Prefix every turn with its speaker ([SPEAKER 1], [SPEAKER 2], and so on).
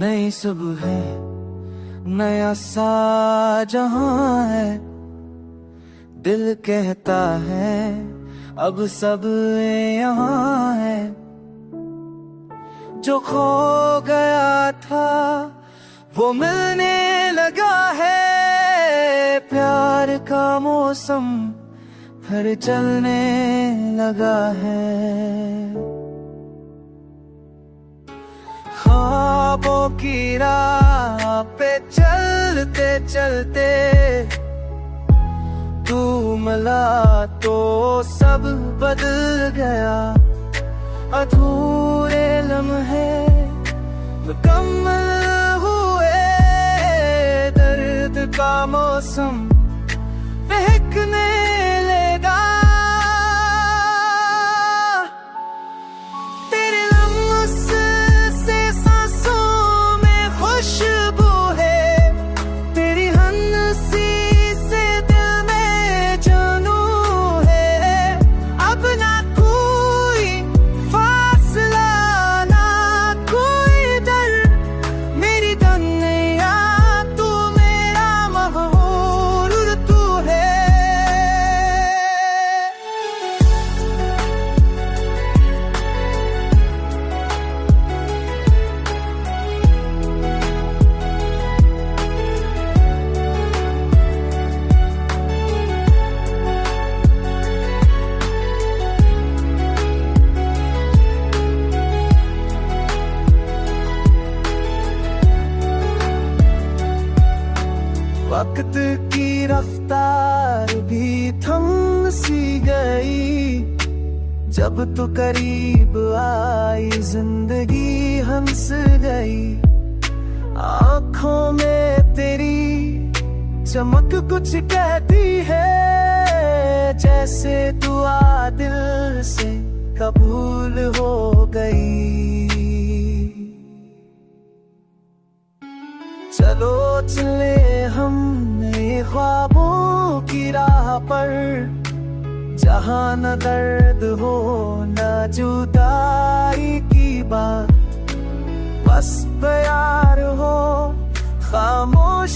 [SPEAKER 1] नई सुबह है, नया सा जहां है। दिल कहता है अब सब यहाँ है। जो खो गया था वो मिलने लगा है। प्यार का मौसम फिर चलने लगा है। ख्वाबों की राह पे चलते चलते तू मिला तो सब बदल गया। अधूरे लम्हे मुकम्मल हुए। दर्द का मौसम महकने लगा। तेरे लम्स से सांसों में खुशबू है। तेरी हंसी से दिल में जानू है। अब ना कोई फासला ना कोई डर। मेरी दुनिया तू मेरा महबूब तू है। वक्त की रफ्तार भी थम सी गई। जब तू करीब आई जिंदगी हंस गई। आँखों में तेरी चमक कुछ कहती है। जैसे दुआ दिल से कबूल हो गई। चलो चले हम नए ख्वाबों की राह पर। जहाँ न दर्द हो न जुदाई की बात। बस प्यार हो खामोश